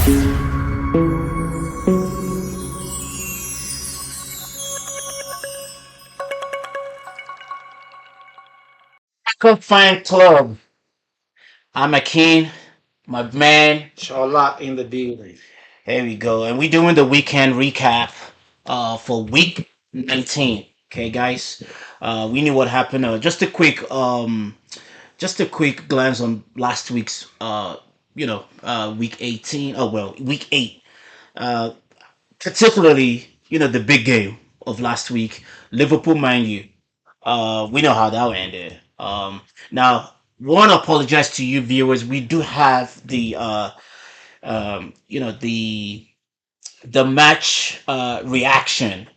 Welcome, fan club. I'm a king, my man. Charlotte in the building. Here we go, and we're doing the weekend recap for week 19. Okay, guys. We knew what happened. Just a quick glance on last week's week 18. Oh well, week 8. Uh, Particularly, the big game of last week, Liverpool Man U. We know how that ended. Now, want to apologize to you viewers. We do have the match reaction,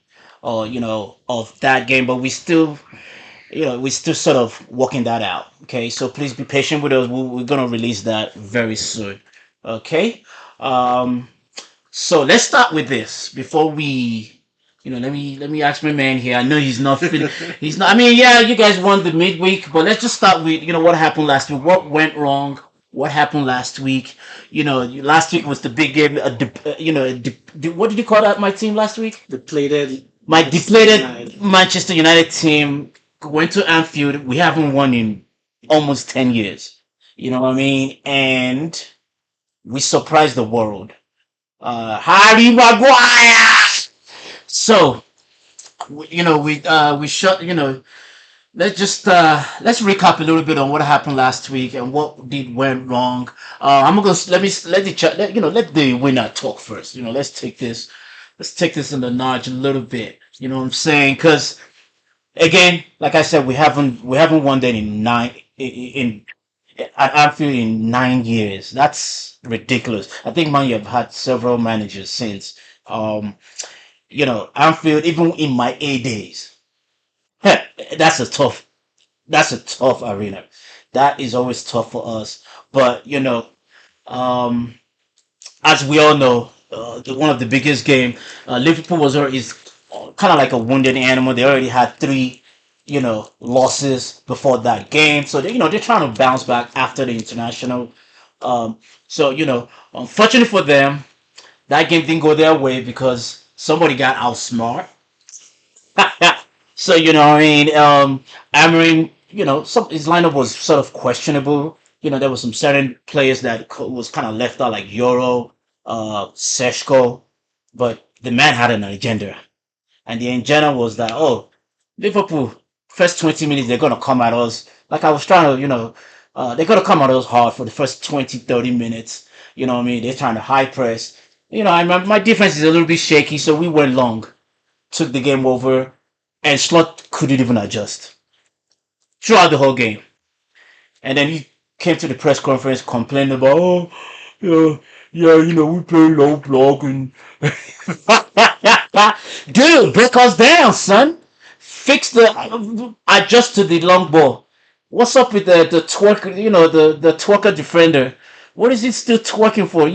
or of that game, but we still sort of working that out. Okay, so please be patient with us. We're gonna release that very soon. Okay. Um, so let's start with this before we, let me ask my man here. I know he's not feeling, he's not. I mean, yeah, you guys won the midweek, but let's just start with what happened last week. What went wrong? What happened last week? Last week was the big game. What did you call that? My team last week? Depleted My Manchester depleted United. Manchester United team went to Anfield. We haven't won in almost 10 years. You know what I mean? And we surprised the world. Harry Maguire. So we shut. Let's recap a little bit on what happened last week and what did went wrong. I'm gonna let me let the chat let the winner talk first. Let's take this in the notch a little bit. You know what I'm saying? Because again, like I said, we haven't won that in at Anfield in 9 years. That's ridiculous. I think man, you have had several managers since. Um, Anfield, even in my A days, heh, that's a tough, that's a tough arena. That is always tough for us. But um, as we all know, one of the biggest game, Liverpool was already is kind of like a wounded animal. They already had three, losses before that game, so they're trying to bounce back after the international. So unfortunately for them, that game didn't go their way because somebody got outsmart. So what I mean, Amarin, some his lineup was sort of questionable. There was some certain players that was kind of left out, like Euro, Seshko, but the man had an agenda, and the agenda was that, oh, Liverpool first 20 minutes they're gonna come at us. Like I was trying to, they're gonna come at us hard for the first 20-30 minutes. You know what I mean? They're trying to high press. My defense is a little bit shaky, so we went long, took the game over, and Slot couldn't even adjust throughout the whole game. And then he came to the press conference complaining about, oh, yeah, yeah, we play low block and dude, break us down, son. Fix adjust to the long ball. What's up with the twerk? The twerker defender. What is he still twerking for?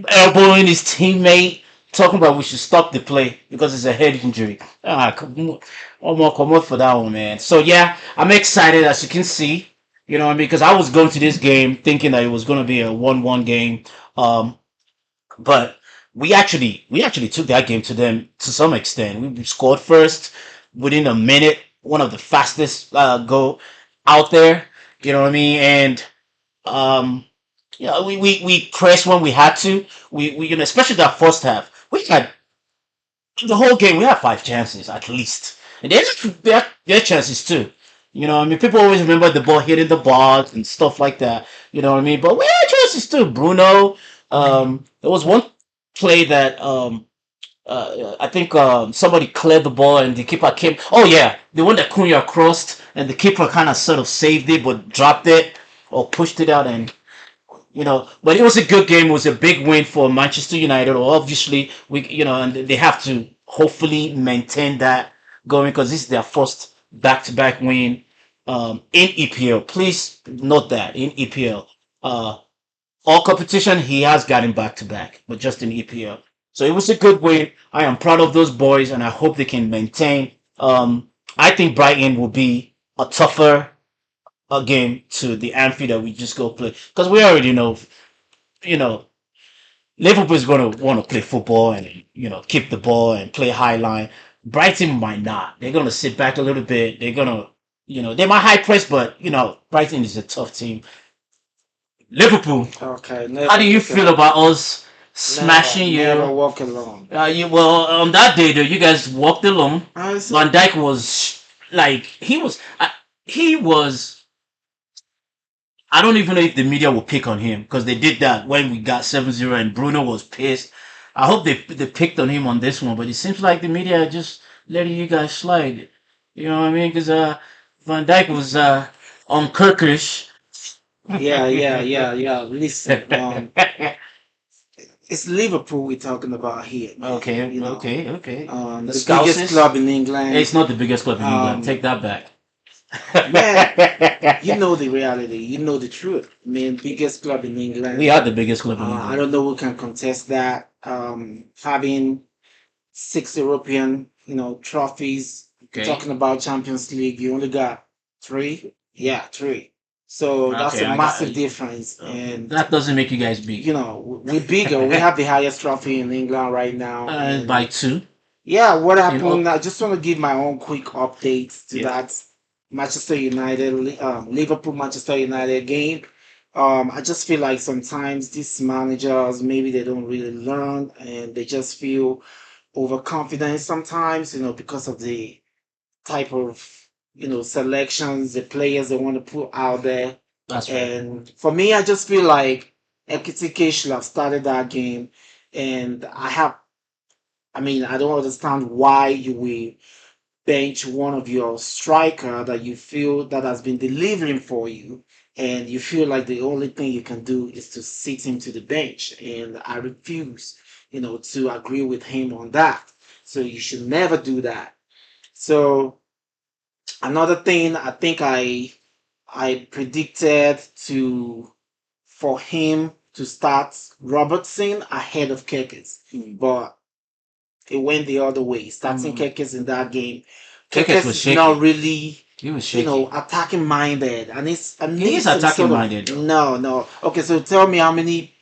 Elbowing his teammate, talking about we should stop the play because it's a head injury. Come on, one more come out for that one, man. So yeah, I'm excited as you can see. You know what I mean? Because I was going to this game thinking that it was going to be a 1-1 game. Um, but we actually took that game to them to some extent. We scored first within a minute, one of the fastest go out there. You know what I mean? And um, we pressed when we had to. Especially that first half, we had the whole game. We had 5 chances at least, and their chances too. I mean, people always remember the ball hitting the box and stuff like that. You know what I mean? But we had chances too. Bruno. There was one play that I think somebody cleared the ball and the keeper came. Oh yeah, the one that Cunha crossed and the keeper kind of sort of saved it but dropped it or pushed it out, and but it was a good game. It was a big win for Manchester United. Obviously, and they have to hopefully maintain that going because this is their first back-to-back win in EPL. Please note that in EPL, all competition he has gotten back-to-back, but just in EPL. So it was a good win. I am proud of those boys, and I hope they can maintain. I think Brighton will be a tougher game to the Anfield that we just go play because we already know, you know, Liverpool is going to want to play football and keep the ball and play high line. Brighton might not. They're going to sit back a little bit. They're going to they might high press, but Brighton is a tough team. Liverpool. Okay, How never do you walk feel alone. about us Never, smashing never you? walk alone. Well, on that day though, you guys walked alone. I said, Van Dijk was like he was. I don't even know if the media will pick on him because they did that when we got 7-0 and Bruno was pissed. I hope they picked on him on this one, but it seems like the media are just letting you guys slide. You know what I mean? Because Van Dijk was on Kirkish. yeah. Listen, it's Liverpool we're talking about here, man. Okay, okay. The The biggest Scousers. club in England. It's not the biggest club in England. Take Um, that back. man, you know the reality. You know the truth. I mean, biggest club in We England. are the biggest club in I England. don't know who can contest that. Having six European, trophies. Okay. Talking about Champions League, you only got three. Yeah, three. So that's Okay, a I got. massive difference. And That doesn't make you guys big. we're bigger. We have the highest trophy in England right now. By And two. yeah, what You know. happened? I just want to give my own quick updates to Yeah. that Manchester United, Liverpool Manchester United game. I just feel like sometimes these managers maybe they don't really learn and they just feel overconfident sometimes, because of the type of selections, the players they want to put out there. That's right. And for me, I just feel like Ekitike should have started that game. And I mean, I don't understand why you will bench one of your striker that you feel that has been delivering for you, and you feel like the only thing you can do is to sit him to the bench. And I refuse, to agree with him on that. So you should never do that. So another thing, I think I predicted to for him to start Robertson ahead of Kekes, but it went the other way. Starting Kekes in that game, Kekes Kekes was is not shaky. really He was shaky. attacking minded, and it's I He need is some attacking sort of minded though. no. Okay, so tell me how many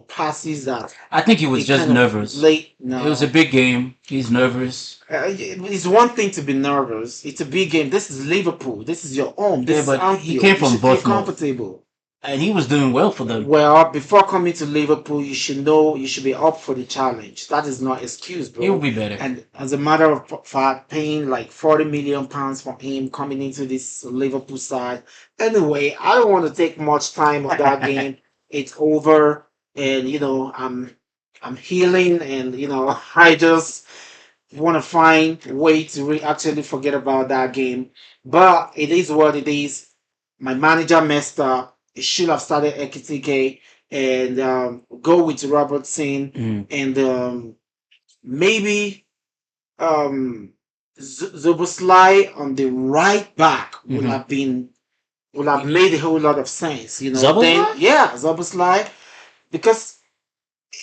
passes that I think he was it just kind of nervous. late. It was a No, big game. He's nervous. it's one thing to be nervous. It's a big game. This is Liverpool. This is your home. Yeah, This is but he Anfield. came You from should feel Bournemouth, comfortable. and he was doing well for them. Well, before coming to Liverpool, you should know you should be up for the challenge. That is not excuse, He will bro. be better. And as a matter of fact, paying like 40 million pounds for him coming into this Liverpool side. Anyway, I don't want to take much time on that game. It's over, and I'm healing, and I just want to find a way to actually forget about that game. But it is what it is. My manager messed up. He should have started Ekitike and go with Robertson, Mm. and maybe um, Zoboslai on the right back Mm-hmm. would have made a whole lot of sense. Then Zaboslai? yeah, Zoboslai, because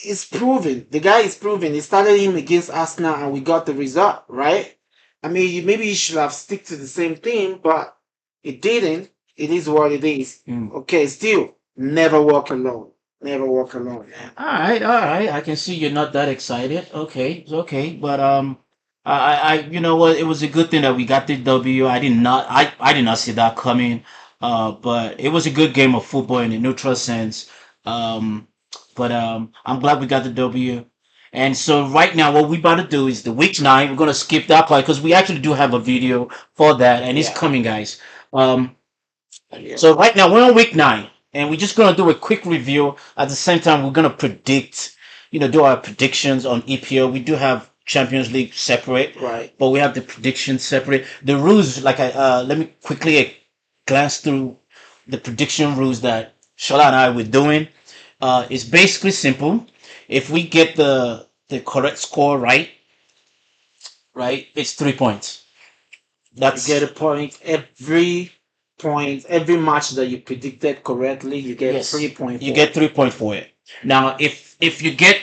it's proven. The guy is proven. He started him against Arsenal and we got the result, right? I mean, maybe you should have stick to the same thing, but it didn't. It is what it is. Mm. Okay, still, never walk alone. Never walk alone, man. All right. I can see you're not that excited. Okay, it's okay. But you know what? It was a good thing that we got the W. I did not see that coming. But it was a good game of football in a neutral sense. Um, but I'm glad we got the W. And so right now, what we about to do is the week 9. We're gonna skip that part because we actually do have a video for that, and it's Yeah, coming, guys. Um, yeah. so right now we're on week 9, and we're just gonna do a quick review. At the same time, we're gonna predict, do our predictions on EPL. We do have Champions League separate, Right. but we have the predictions separate. The rules, like let me quickly glance through the prediction rules that Shola and I were doing. It's basically simple. If we get the correct score right, it's 3 points. You get a That's point, every match that you predicted correctly, you get three Yes, point you for get it. 3 points for it. Now, if you get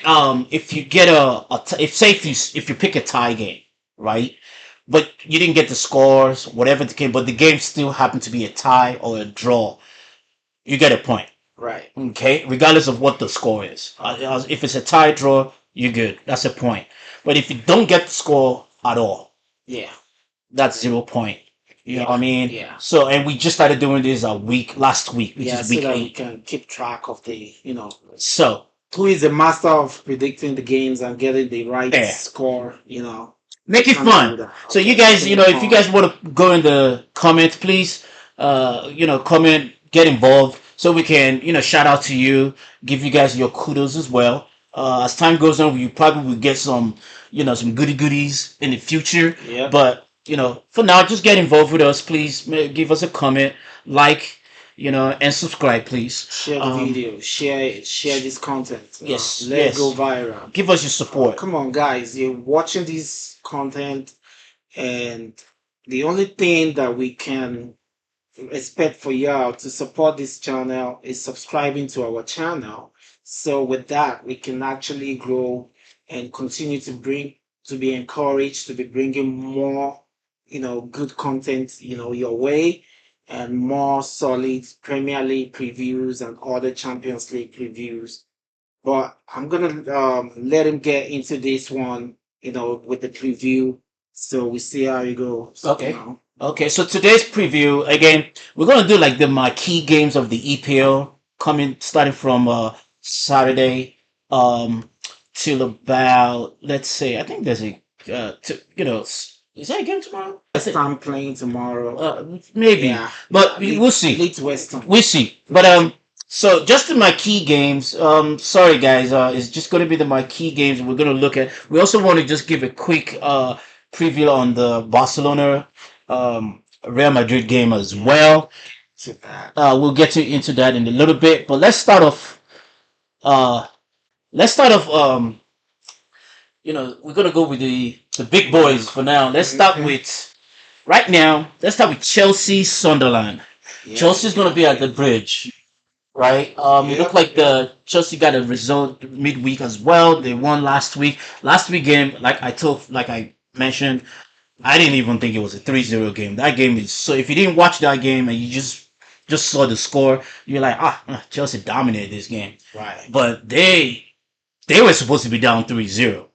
if say if you pick a tie game, right? But you didn't get the scores, whatever the game, but the game still happened to be a tie or a draw, you get a point. Right. Okay, regardless of what the score is. If it's a tie draw, you're good. That's a point. But if you don't get the score at all, Yeah. that's 0 point. You know what Yeah. I mean? Yeah. So, and we just started doing this a week last week, which Yeah. is So week that we 8. can keep track of the, So, who is the master of predicting the games and getting the right yeah, score. make it Trying to fun. do that. So, you Okay, guys, making it if you fun. guys want to go in the comments, please, comment, get involved, so we can, shout out to you, give you guys your kudos as well. As time goes on, we probably will get some, some goody goodies in the future. Yep. But for now, just get involved with us, please. Give us a comment, like, and subscribe, please. Share the video. Share this content. Yes, Let it go yes. viral. Give us your support. Come on, guys. You're watching this content, and the only thing that we can expect for y'all to support this channel is subscribing to our channel. So with that, we can actually grow and continue to be encouraged to be bringing more, good content, your way, and more solid Premier League previews and other Champions League previews. But I'm gonna let him get into this one, with the preview. So we see how it goes. Okay. Okay, so today's preview again, we're gonna do like the marquee games of the EPL coming starting from Saturday till about, let's say, I think there's a is that a game tomorrow? I West think Ham playing tomorrow. maybe, Yeah, but we'll see. Leeds West Ham. We'll see. But so just the marquee games. Sorry guys, it's just gonna be the marquee games we're gonna look at. We also want to just give a quick preview on the Barcelona Real Madrid game as well. To that. We'll get into that in a little bit, but let's start off. Uh, let's start off. We're gonna go with the big boys for now. Let's start with right now. Let's start with Chelsea Sunderland. Yeah. Chelsea's gonna be at the bridge, right? It looked like the Chelsea got a result midweek as well. They won last week. Last week game, like I mentioned, I didn't even think it was a 3-0 game. That game is so. If you didn't watch that game and you just saw the score, you're like, Chelsea dominated this game. Right. But they were supposed to be down 3-0.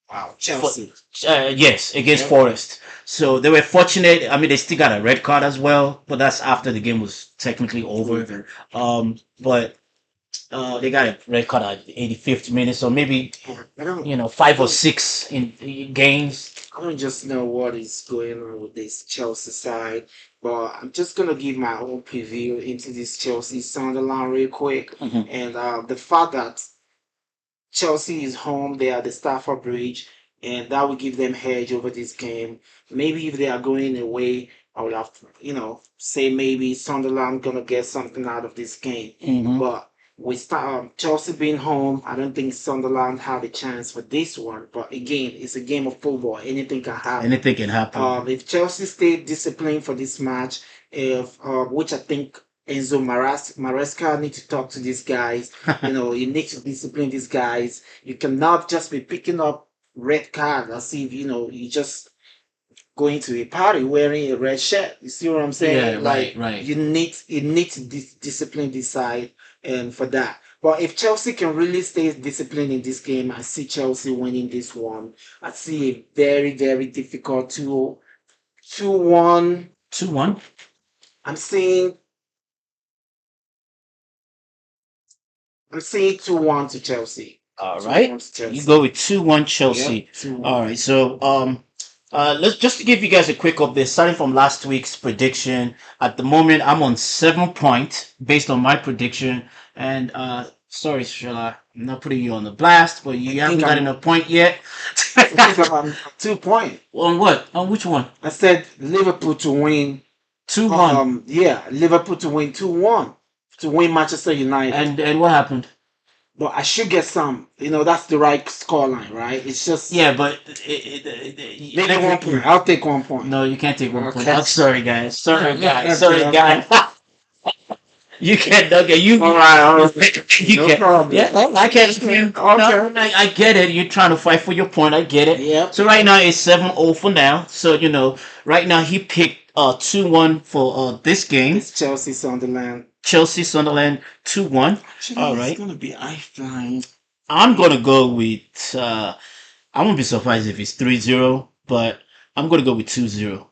Wow. Chelsea. Yes, against Yep. Forest. So they were fortunate. I mean, they still got a red card as well, but that's after the game was technically over. But they got a red card at 85th minute, so maybe I don't. 5 or 6 in games. I don't just know what is going on with this Chelsea side, but I'm just gonna give my own preview into this Chelsea Sunderland real quick, Mhm. and the fact that Chelsea is home. They are the Stafford Bridge, and that will give them edge over this game. Maybe if they are going away, I would have to, say maybe Sunderland gonna get something out of this game. Mhm. But with Chelsea being home, I don't think Sunderland have a chance for this one. But again, it's a game of football. Anything can happen. Anything can happen. If Chelsea stay disciplined for this match, if which I think Maresca need to talk to these guys. You need to discipline these guys. You cannot just be picking up red card as if you just going to a party wearing a red shirt. You see what I'm saying? Yeah, right. You need to discipline this side, and for that. But if Chelsea can really stay disciplined in this game, I see Chelsea winning this one. I see a very very difficult 2-1. 2-1. I'm saying I'm saying 2-1 to Chelsea. All 2-1 right. to Chelsea. You go with 2-1 Chelsea. Yep, 2-1. All right. So let's just to give you guys a quick update, starting from last week's prediction. At the moment, I'm on 7 points based on my prediction. And sorry, Shala, I'm not putting you on the blast, but you haven't gotten a point yet. I think I'm 2 point. On what? On which one? I said Liverpool to win 2-1. Yeah, Liverpool to win 2-1 to win Manchester United. And what happened? But I should get some. That's the right scoreline, right? It's just Yeah, but maybe 1 point. I'll take 1 point. No, you can't take 1 point. Okay. I'm sorry, guys. Sorry, guys. Okay, Sorry, okay. guys. You can't. Okay, you. All right. You No can't. problem. Yeah, no, I get it. Okay. No, I get it. You're trying to fight for your point. I get it. Yep. So right now it's 7-0 for now. So right now he picked 2-1 for this game. It's Chelsea Sunderland. Chelsea Sunderland 2-1. Actually, All it's right. gonna be eye flying. I'm gonna go with I won't be surprised if it's 3-0, but I'm gonna go with 2-0.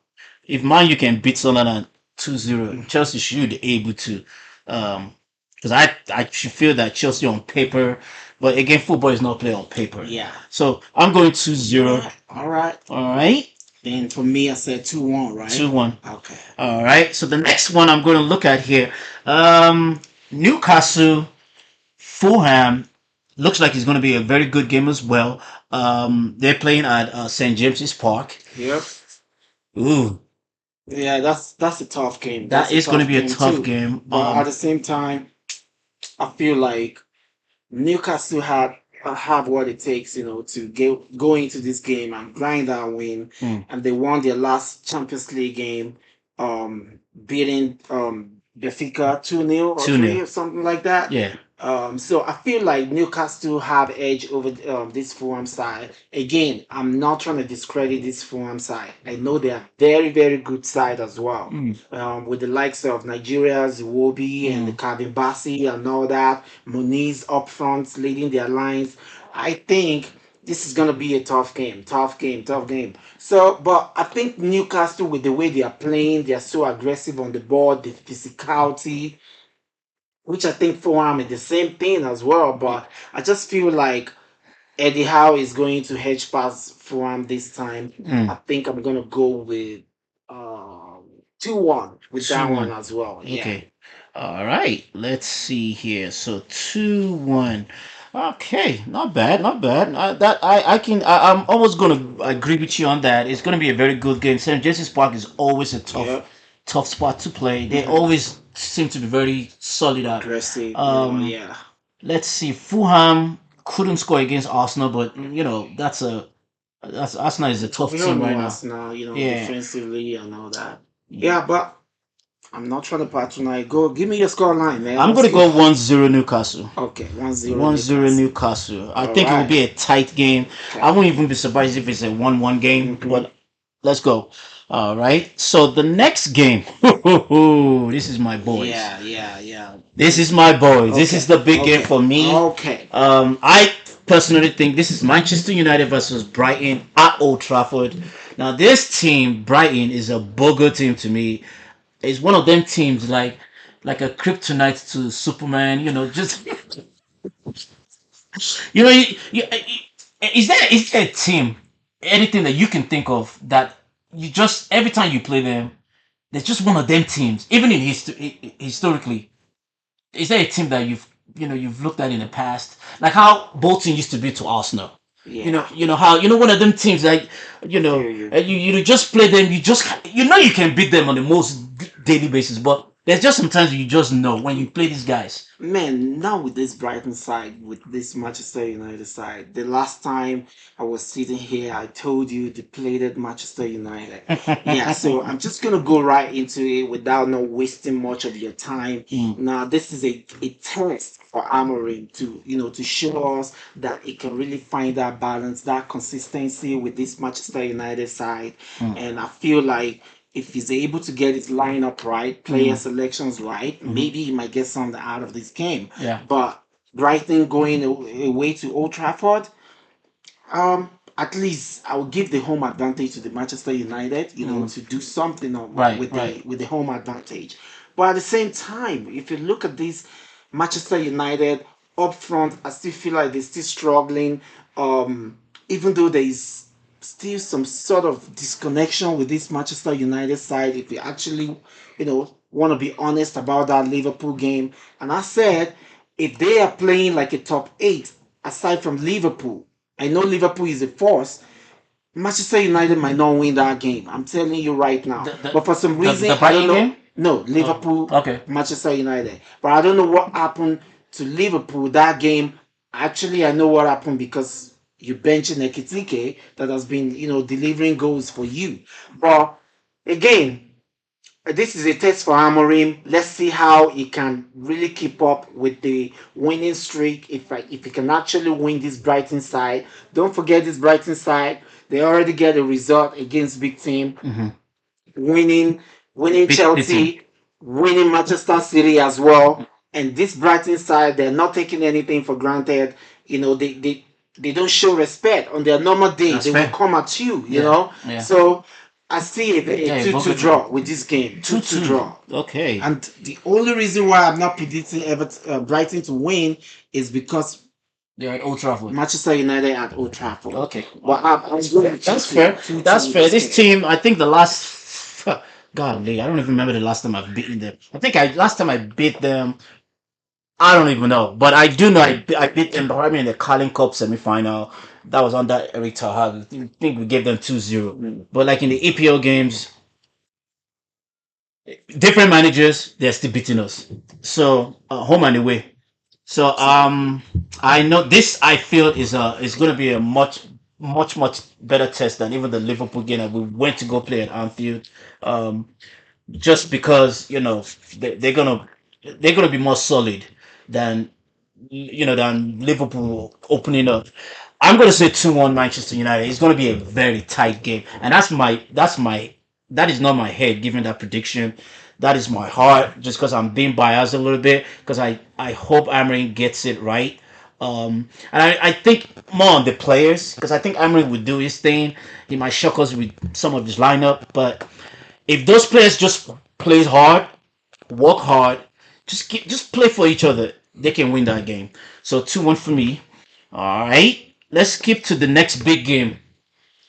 If Man you can beat Sunderland 2-0, Chelsea should be able to. Um because I should feel that Chelsea on paper, but again football is not played on paper. Yeah. So I'm going All 2-0. right. All right. All right. Then for me, I said 2-1, right? 2-1. Okay. All right. So the next one I'm going to look at here, Newcastle, Fulham. Looks like it's going to be a very good game as well. They're playing at St James's Park. Yep. Ooh, Yeah, that's a tough game. that That's a is going to tough be a game tough too. game. But at the same time, I feel like Newcastle have what it takes, to go into this game and grind that win, Hmm, and they won their last Champions League game, beating Benfica 2-0 or 2-0. 3 or something like that. Yeah. So I feel like Newcastle have edge over this Fulham side. Again, I'm not trying to discredit this Fulham side. I know they are very, very good side as well. Mm, With the likes of Nigeria's Iwobi and the mm, Calvin Bassey and all that, Moniz up front leading their lines. I think this is gonna be a tough game, tough game, tough game. So, but I think Newcastle, with the way they are playing, they are so aggressive on the board, the physicality, which I think Fulham is the same thing as well. But I just feel like Eddie Howe is going to hedge past Fulham this time. I mm. think I'm gonna go with um 2-1 with that one 2-1. as well. Yeah. Okay. All right. Let's see here. So 2-1. Okay, not bad, not bad. I'm almost gonna agree with you on that. It's gonna be a very good game. St. James's Park is always a Yeah. tough spot to play. They Hmm. always seem to be very solid at. Aggressive, Um, yeah. let's see. Fulham couldn't score against Arsenal, but that's Arsenal is a tough We all team know right now. Arsenal, Yeah. defensively and all that. Yeah, but I'm not trying to patronize. Go, give me your score line, man. I'm Let's gonna go. go 1-0 Newcastle. Okay, 1-0 1-0 Newcastle. Newcastle. I All think it will right. be a tight game. I Okay. won't even be surprised if it's a 1-1 game, Mm-hmm. but let's go. All right. So the next game, this is my boys. Yeah, yeah, yeah. This is my boys. This is Okay, the big game okay, for me. okay. I personally think this is Manchester United versus Brighton at Old Trafford. Now, this team, Brighton, is a bugger team to me. It's one of them teams like a kryptonite to Superman. Just you know, is there a team, anything that you can think of that you just every time you play them, there's just one of them teams. Even in historically, is there a team that you've looked at in the past, like how Bolton used to be to Arsenal? Yeah, How one of them teams that I feel you. you just play them. You can beat them on the most daily basis, but there's just sometimes you just know when you play these guys. Man, now with this Brighton side, with this Manchester United side, the last time I was sitting here, I told you they played at Manchester United. Yeah, so I'm just gonna go right into it without not wasting much of your time. Mm, Now, this is a test for Amorim to show us that he can really find that balance, that consistency with this Manchester United side. mm, And I feel like if he's able to get his lineup right, player mm, selections right, mhm. maybe he might get something out of this game. Yeah. But Brighton going away to Old Trafford, at least I will give the home advantage to the Manchester United, Mm, to do something right. with Right. the home advantage. But at the same time, if you look at this Manchester United up front, I still feel like they're still struggling. Even though there is still some sort of disconnection with this Manchester United side, if you actually, want to be honest about that Liverpool game. And I said, if they are playing like a top eight, aside from Liverpool, I know Liverpool is a force. Manchester United might not win that game. I'm telling you right now. The But for some the reason, I don't Brighton know. game. No, Oh, Liverpool, okay. Manchester United. But I don't know what happened to Liverpool that game. Actually, I know what happened because you benched Ekitike that has been, delivering goals for you. But again, this is a test for Amorim. Let's see how he can really keep up with the winning streak. If he can actually win this Brighton side, don't forget this Brighton side. They already get a result against big team, Hmm. winning Beat the team. Chelsea. winning Manchester City as well. And this Brighton side, they're not taking anything for granted. You know, they don't show respect on their normal day. That's They will fair. come at you. You Yeah, know, yeah. so I see a Yeah, both 2-2 good. draw with this game. 2-2 2-2. draw. Okay. And the only reason why I'm not predicting Brighton to win is because They're at Old Trafford. Manchester United at Old Trafford. Okay. But I'm going That's 2-2. fair. 2-2 That's in fair. this This game. team, I think the last, godly, I don't even remember the last time I've beaten them. I think last time I beat them, I don't even know, but I do know I beat them probably in the Carling Cup semi-final. That was under Eric Ten Hag. I think we gave them 2-0. But like in the EPL games, different managers, they're still beating us. So home and away. So I know this. I feel is going to be a much better test than even the Liverpool game that we went to go play at Anfield. Um, just because they're gonna be more solid than than Liverpool opening up. I'm gonna say 2-1 Manchester United. It's gonna be a very tight game, and that is not my head giving that prediction. That is my heart, just because I'm being biased a little bit, because I hope Amarin gets it right. And I think more on the players, because I think Amarin would do his thing. He might shock us with some of his lineup, but if those players just play hard, work hard, just play for each other, they can win that game. So 2-1 for me. All right, let's skip to the next big game,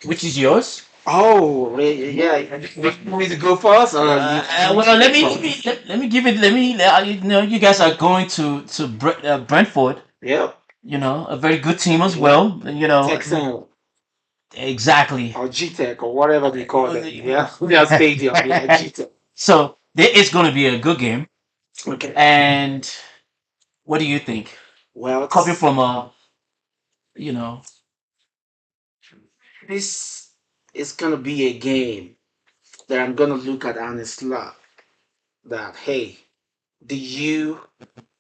which is yours. Oh, yeah. You want me to go first, or you want Well, to let go me first? let me give it. Let me. You guys are going to Brentford. Yep. A very good team as Yep. well. Texan Exactly. or GTEC or whatever they call them. Yeah. Their stadium. Yeah, GTEC. So there is going to be a good game. Okay. And what do you think? Well, Coming from you know, this is gonna be a game that I'm gonna look at honestly. That hey, do you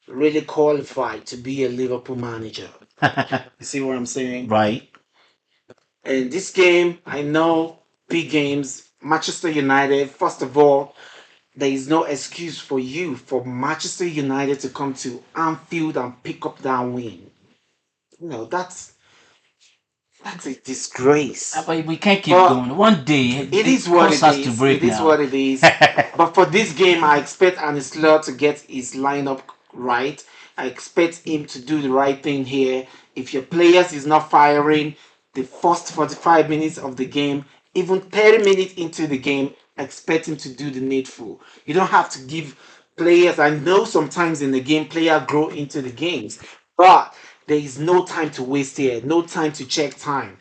really qualify to be a Liverpool manager? You see what I'm saying? right? And this game, I know big games, Manchester United. First of all, there is no excuse for you for Manchester United to come to Anfield and pick up that win. You know, that's a disgrace. But we can't keep But going. One day, it the is what course it has to is. It break is now. what it is. But for this game, I expect Anisler to get his lineup right. I expect him to do the right thing here. If your players is not firing the first 45 minutes of the game, even 30 minutes into the game, expect him to do the needful. You don't have to give players. I know sometimes in the game, players grow into the games, but there is no time to waste here. No time to check time.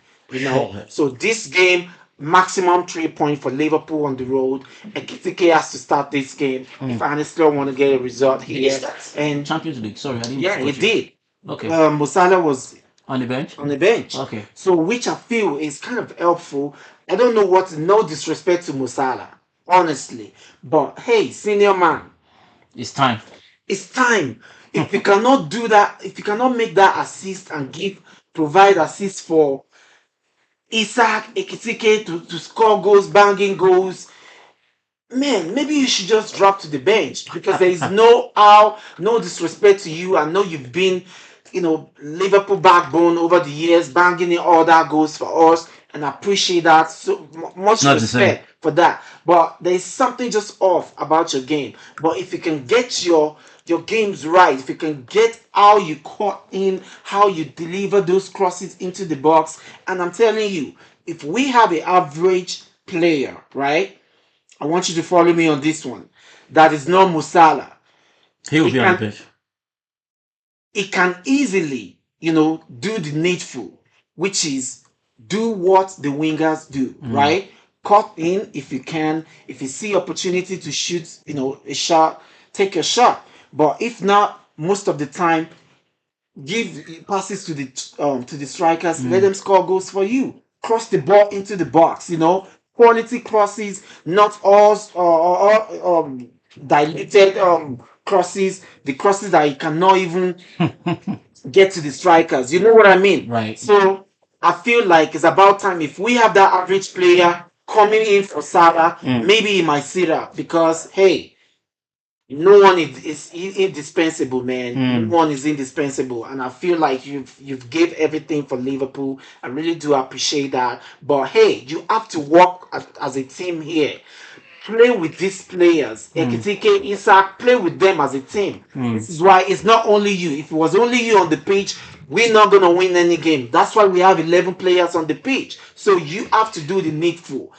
So this game, maximum 3 points for Liverpool on the road. Ekitike has to start this game if honestly want to get a result here. And Champions League. Sorry, I didn't yeah, cut it you. did. Okay. Musala was On the bench. on the bench. Okay. So which I feel is kind of helpful. I don't know what, no disrespect to Musala, honestly. But hey, senior man, It's time. it's time. If you cannot do that, if you cannot make that assist and provide assist for Isaac Ekitike to score goals, banging goals, man, maybe you should just drop to the bench because there is no how, no disrespect to you. I know you've been, Liverpool backbone over the years, banging in all that goes for us, and I appreciate that. So It's much not the same. respect for that. But there is something just off about your game. But if you can get your games right, if you can get how you cut in, how you deliver those crosses into the box, and I'm telling you, if we have an average player, right? I want you to follow me on this one. That is not Musala. He will It be on the can bench. it can easily, do the needful, which is do what the wingers do, right? Cut in if you can. If you see opportunity to shoot, a shot, take a shot. But if not, most of the time, give passes to the strikers. Let them score goals for you. Cross the ball into the box. Quality crosses, not all diluted crosses. The crosses that you cannot even get to the strikers. You know what I mean? Right. So I feel like it's about time if we have that average player coming in for Salah, maybe he might sit up because hey, No one is indispensable, man. No Mm. one is indispensable, and I feel like you've gave everything for Liverpool. I really do appreciate that. But hey, you have to work as a team here. Play with these players. Mm. Ekitike, Isak, play with them as a team. Mm. This is why it's not only you. If it was only you on the pitch, we're not gonna win any game. That's why we have 11 players on the pitch. So you have to do the needful.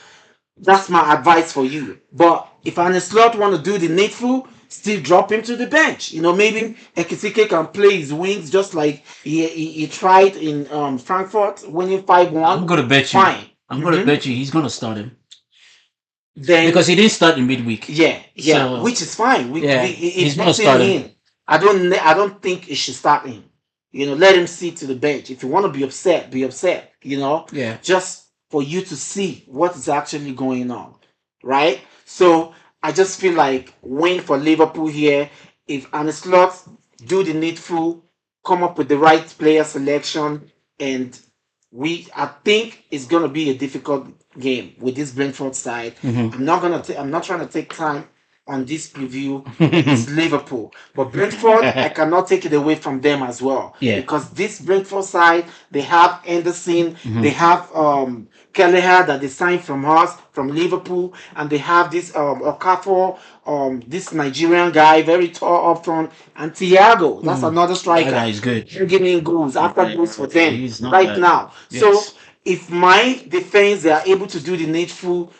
That's my advice for you. But if an slot want to do the needful, still drop him to the bench. Maybe Ekitike can play his wings just like he tried in Frankfurt, winning 5-1. I'm gonna bet you. Fine. I'm gonna bet you he's gonna start him Then because he didn't start in midweek. yeah, So which is fine. yeah, It he's gonna puts him start him. in. I don't think it should start him. Let him sit to the bench. If you want to be upset, be upset. Yeah. Just for you to see what is actually going on, right? So I just feel like win for Liverpool here. If Arne Slot do the needful, come up with the right player selection, and I think it's gonna be a difficult game with this Brentford side. Hmm. I'm not trying to take time on this preview. It's Liverpool, but Brentford, I cannot take it away from them as well Yeah. because this Brentford side, they have Anderson, Hmm. they have Kelleher that they signed from us from Liverpool, and they have this Okafor, this Nigerian guy, very tall up front, and Thiago. That's Mm. another That striker. guy is good. Bringing in goals after Yeah, goals for them he's not right bad. now. So Yes. if my defense they are able to do the needful,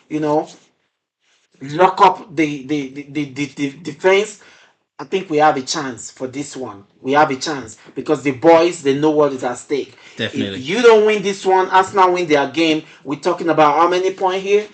lock up the defense, I think we have a chance for this one. We have a chance because the boys they know what is at stake. If Definitely. you don't win this one, Arsenal win their game. We're talking about how many points here?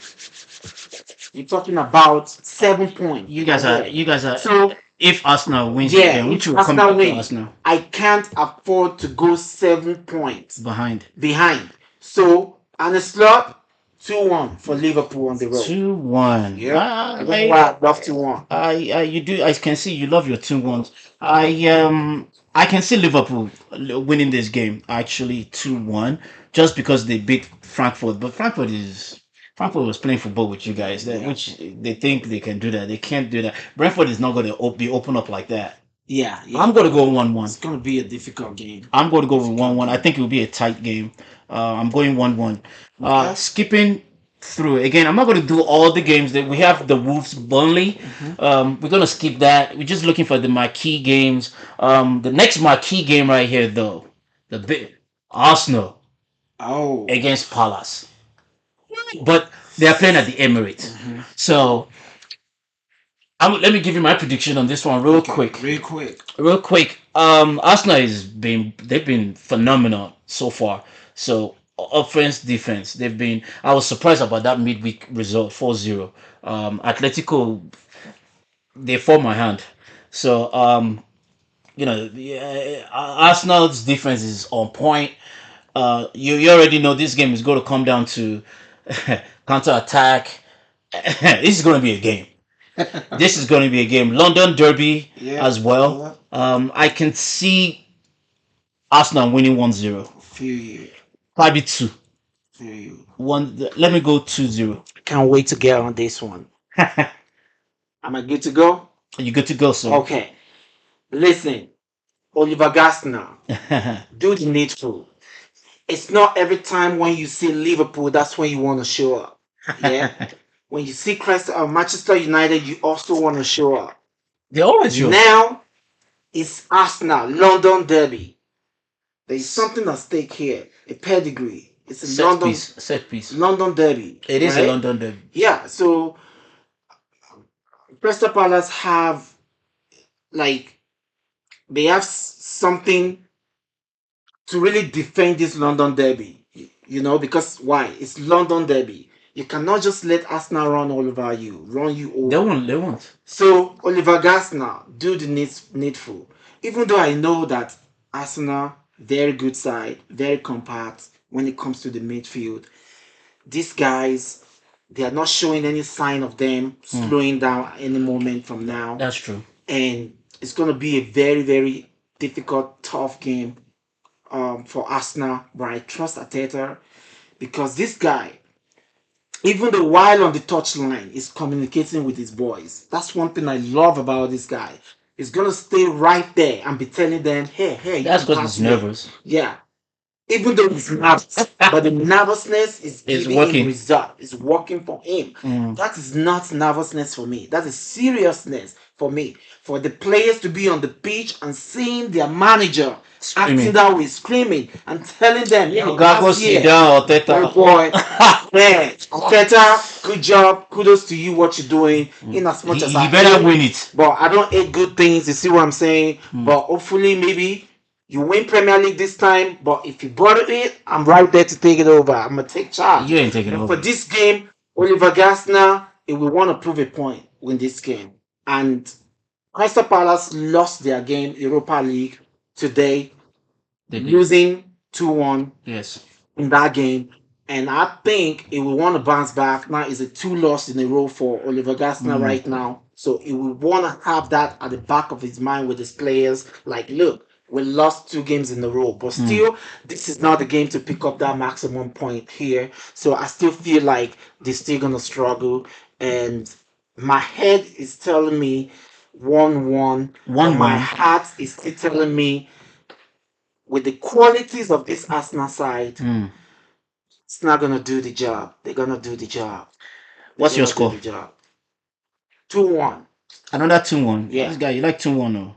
You're talking about 7 points You guys are. ahead. You guys are. So If Arsenal wins the yeah, game, which if will come Arsenal back to win, Arsenal I can't afford to go 7 points behind behind. So and a slot 2-1 for Liverpool on the road. 2-1. Yep. I don't know why I love 2-1. You do. I can see you love your 2-1s. I can see Liverpool winning this game actually 2-1 just because they beat Frankfurt. But Frankfurt was playing football with you guys, Yeah. which they think they can do that. They can't do that. Brentford is not going to be open up like that. Yeah, yeah. I'm going to go 1-1. It's gonna be a difficult game. I'm going to go with Difficult 1-1. I game. think it will be a tight game. I'm going 1-1. Okay. Skipping through again, I'm not going to do all the games that we have. The Wolves Burnley. We're going to skip that. We're just looking for the marquee games. The next marquee game right here, though, the big Arsenal Oh. against Palace, but they are playing at the Emirates. Mhm. So let me give you my prediction on this one real Okay. quick. Real quick. Real quick, Arsenal they've been phenomenal so far. So offense, defense, they've been. I was surprised about that midweek result 4-0. Atletico they forced my hand. So Arsenal's defense is on point. You already know this game is going to come down to counter attack. This is going to be a game. This is going to be a game. London Derby Yeah. as well. Yeah. I can see Arsenal winning 1-0. Feel you. Probably 2. Feel you. Let me go 2-0. Can't wait to get on this one. Am I good to go? You good to go, sir? Okay. Listen, Oliver Gardner, do the needful. It's not every time when you see Liverpool that's when you want to show up. Yeah. When you see Manchester United, you also want to show up. They always show. Now it's Arsenal, London Derby. There's something at stake here. A pedigree. It's a Set piece. London Derby. It is a right? London Derby. Yeah. So Crystal Palace have like they have something to really defend this London Derby. Because why? It's London Derby. You cannot just let Arsenal run all over you, run you over. They won't. They won't. So Oliver Gardner, do the needful. Even though I know that Arsenal, very good side, very compact when it comes to the midfield. These guys, they are not showing any sign of them slowing down any moment from now. That's true. And it's going to be a very, very difficult, tough game for Arsenal. But I trust Ateta because this guy, Even the while on the touchline, is communicating with his boys. That's one thing I love about this guy. He's gonna stay right there and be telling them, "Hey, hey, you That's can because he's pass me." nervous. Yeah, even though he's nervous, but the nervousness is It's giving him working. result. It's working for him. Mm. That is not nervousness for me. That is seriousness for me. For the players to be on the pitch and seeing their manager acting Screaming. that way, screaming and telling them, You "Hey, gotta go pass sit here." down, Oh Teta. boy, yeah, Arteta, good job. Kudos to you, what you're doing. In as much as He I better hate, win it. but I don't hate good things. You see what I'm saying? Mm. But hopefully, maybe you win Premier League this time. But if you brought it, I'm right there to take it over. I'm gonna take charge. You ain't taking And for over. this game, Oliver Glasner, he will want to prove a point win this game. And Crystal Palace lost their game Europa League today, They did. losing 2-1 Yes. in that game. And I think he will want to bounce back. Now is a two loss in a row for Oliver Glasner Mm. right now. So he will want to have that at the back of his mind with his players. Like, look, we lost 2 games in a row, but Mm. still, this is not the game to pick up that maximum point here. So I still feel like they're still gonna struggle. And my head is telling me 1-1, but 1 my 1. heart is still telling me with the qualities of this Arsenal side, Mm. it's not gonna do the job. They're gonna do the job. They're What's your gonna do score? the job. 2-1. Another 2-1. Yeah. This guy, you like 2-1, oh.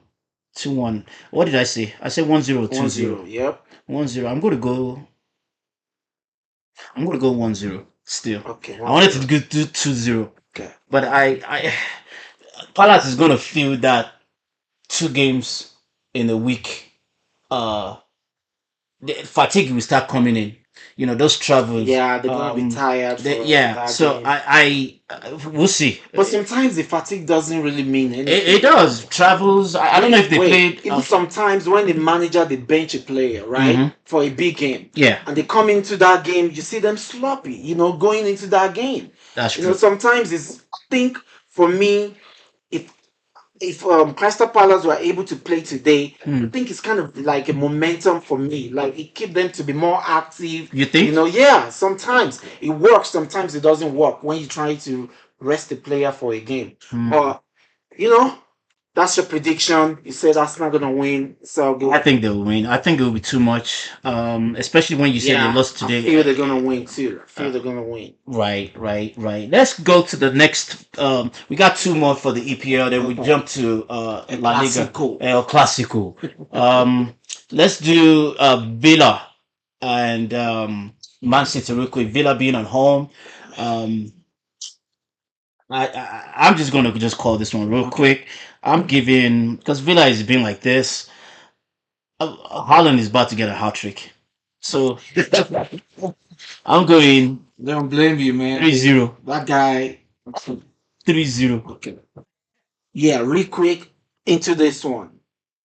2-1. What did I say? I said 1-0, 1-0. 2-0. Yep. 1-0. I'm gonna go 1-0 still. Okay. I wanted to 1-0. do 2-0. Okay. But I Palace is gonna feel that 2 games in a week. The fatigue will start coming in. Those travels. Yeah, they're gonna be tired for Yeah. that So game. we'll see. But sometimes the fatigue doesn't really mean It anything. does travels. I don't know if they Wait, played. even sometimes when the manager they bench a player, right, Mhm. for a big game, Yeah, and they come into that game, you see them sloppy, going into that game. that's true. Sometimes it's I think for me, if Crystal Palace were able to play today, I Hmm. think it's kind of like a momentum for me. Like it keep them to be more active. You think? Yeah. Sometimes it works, sometimes it doesn't work when you try to rest the player for a game. Hmm. But you know, that's your prediction. You said that's not gonna win. So I good. think they'll win. I think it will be too much. Especially when you say they Yeah, lost I today. feel they're gonna win too. I Uh, feel they're gonna win. right, right, right. Let's go to the next. We got 2 more for the EPL. Then we Okay. jump to El La Liga, Clasico. El Clasico. Let's do Villa and Man City real quick. Villa being on home. Um, I'm just gonna just call this one real Okay. quick. I'm giving because Villa has been like this. Haaland is about to get a hat trick, so I'm going They don't blame you, man. 3-0. That guy. 3-0. Okay. Yeah, real quick into this one.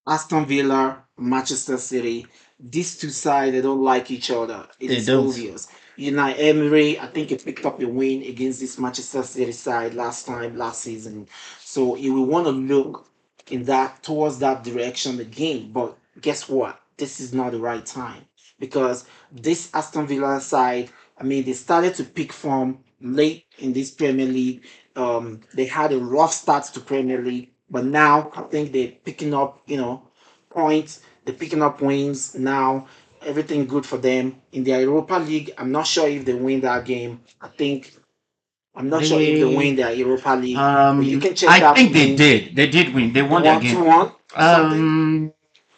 Aston Villa, Manchester City. These two sides they don't like each other. It They is don't. obvious. Unai Emery, I think he picked up a win against this Manchester City side last season. So he will want to look in that towards that direction again. But guess what? This is not the right time because this Aston Villa side, I mean, they started to pick form late in this Premier League. They had a rough start to Premier League, but now I think they're picking up, points. They're picking up wins now. Everything good for them in the Europa League. I'm not sure if they win that game. I'm not sure if they win They their Europa League, but you can check I that for think they me. did. They did win. They They won that won game. 2-1 or something.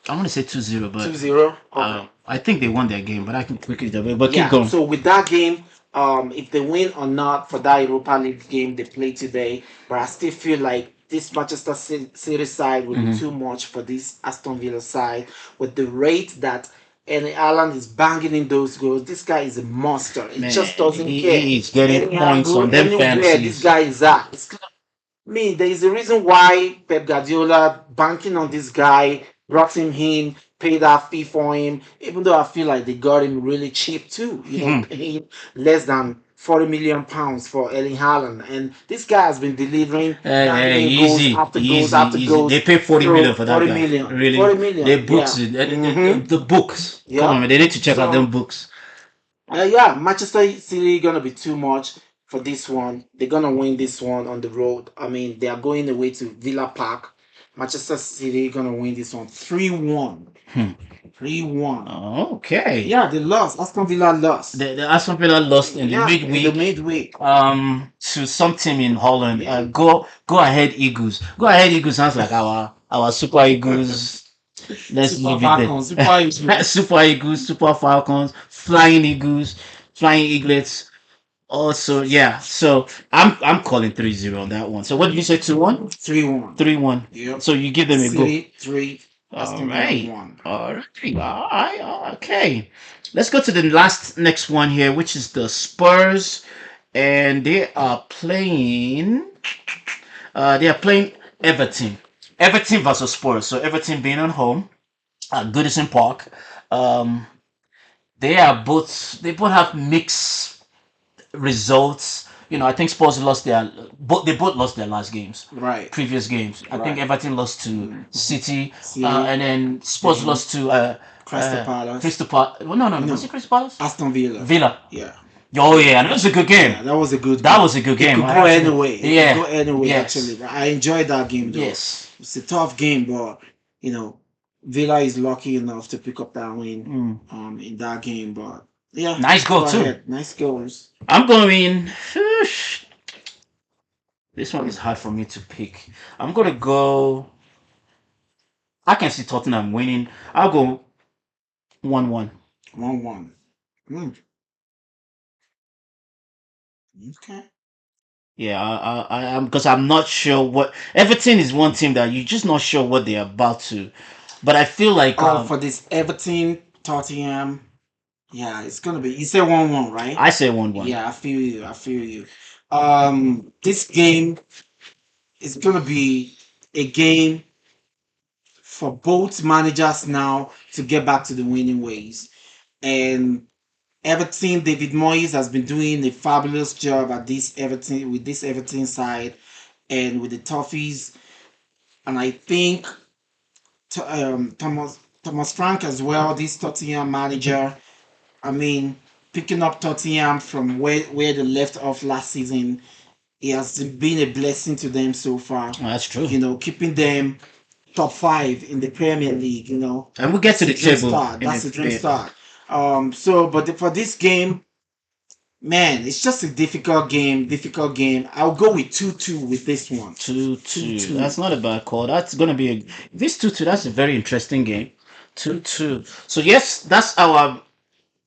I want to say 2-0, but 2-0. Okay. I think they won that game. But I can quickly double. But keep Yeah. going. So with that game, if they win or not for that Europa League game they play today, but I still feel like this Manchester City side will be Mhm. too much for this Aston Villa side with the rate that Erling Haaland is banging in those goals. This guy is a monster. He Man, just doesn't care. he's getting Any points angle, on them anywhere this fantasies. guy is at. There is a reason why Pep Guardiola banking on this guy, brought him in, paid that fee for him, even though I feel like they got him really cheap too, paying less than 40 million pounds for Erling Haaland. And this guy has been delivering Hey, hey, banging goals easy, after goals easy, after easy. They goals. pay 40 million So for that 40 guy. million. Really? 40 million. They Yeah. books it. Mm-hmm. The books. Come Yeah. on, man. They need to check out them So books. yeah, Manchester City gonna be too much. for this one. They're gonna win this one on the road. I mean, they are going away to Villa Park. Manchester City gonna win this one 3-1. Hmm. 3-1. Okay. Yeah, they lost. Aston Villa lost. The Aston Villa lost in the Yeah, in the midweek midweek. to some team in Holland. Yeah. Go ahead Eagles. Go ahead Eagles sounds like our Super Eagles. Let's Super leave it Falcons, Super there. Eagles. Super Eagles, Super Falcons, Flying Eagles, Flying Eaglets. Also, yeah. So I'm calling 3-0 on that one. So what did you say? 2-1? 3-1. 3-1. Yep. So you give them a go. City 3, All Aston Villa right. 1. All right. All right. Okay. Let's go to the last next one here, which is the Spurs, and they are playing Everton. Everton versus Spurs. So Everton being on home at Goodison Park. Um, they both have mixed results. I think Spurs lost they both lost their last games, Right. previous games. I think Right. Everton lost to Mhm. City, City, and then Spurs then lost to Crystal Palace. Crystal Palace. Well, no, was No, it Crystal Palace? Aston Villa. Villa. Yeah. Oh yeah, that was a good game. Yeah, that was a good That game. was a good It game. could I go actually, anyway. It could yeah, go anyway, actually. yes, But I enjoyed that game, though. yes. It's a tough game, but, you know, Villa is lucky enough to pick up that win Mm. in that game. But, yeah, Nice go goal too. ahead. Nice goals. I'm going. This one is hard for me to pick. I'm gonna go. I can see Tottenham winning. I'll go 1-1. 1-1. Mm, okay. Yeah, I'm because I'm not sure what Everton is one team that you're just not sure what they're about to. But I feel like Oh, for this Everton, Tottenham. Yeah, it's gonna be. You say 1-1, right? I say 1-1. Yeah, I feel you. I feel you. This game is gonna be a game for both managers now to get back to the winning ways. And Everton, David Moyes has been doing a fabulous job at this Everton with this Everton side and with the Toffees. And I think Thomas Frank as well, this Tottenham manager. I mean, picking up Tottenham from where they left off last season, it has been a blessing to them so far. Oh, that's true. Keeping them top 5 in the Premier League. And we'll get to That's the a dream table start. in That's a dream the start. But for this game, man, it's just a difficult game. Difficult game. I'll go with 2-2 with this one. 2-2. 2-2. That's not a bad call. That's gonna be this 2-2. That's a very interesting game. 2-2. So yes, that's our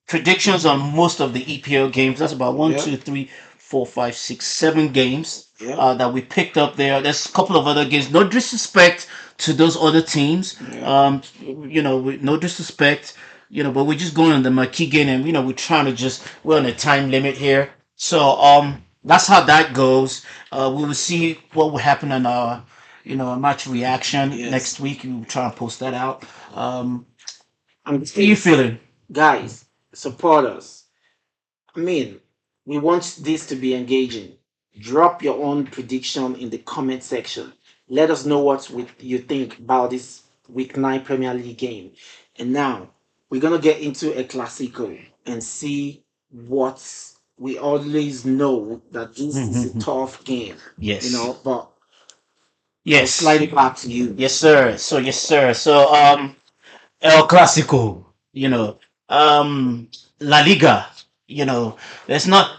predictions on most of the EPL games. That's about one, Yep. two, three, 4, 5, 6, 7 games Yep. that we picked up there. There's a couple of other games. No disrespect to those other teams. Yep. No disrespect. But we're just going on the marquee game, and we're on a time limit here. So that's how that goes. We will see what will happen on our match reaction Yes. next week. We'll try and post that out. I'm How you feeling? guys, support us. I mean, we want this to be engaging. Drop your own prediction in the comment section. Let us know what you think about this Week 9 Premier League game. And now, we're going to get into Elclasico and see what we always know that this is a tough game. Yes. But I'll Yes. slide it back to you. Yes, sir. So, El Clasico, La Liga, there's not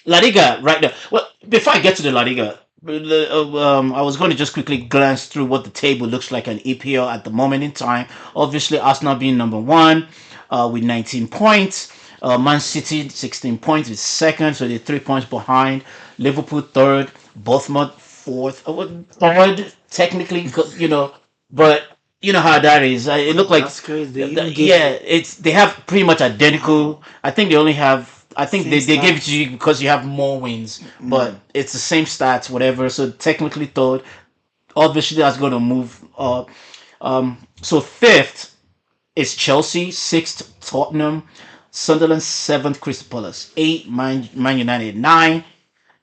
La Liga right now. Well, before I get to the La Liga, I was going to just quickly glance through what the table looks like in EPL at the moment in time. Obviously, Arsenal being number one with 19 points. Man City 16 points is second, so they're 3 points behind. Liverpool third, Bournemouth fourth, third technically, but you know how that is. It looked like That's crazy. yeah, they have pretty much identical. I think they only have. I think Same they gave it stats. to you because you have more wins, but it's the same stats, whatever. So technically third. Obviously, that's going to move up. So fifth is Chelsea, sixth Tottenham, Sunderland seventh, Crystal Palace eight, Man United nine,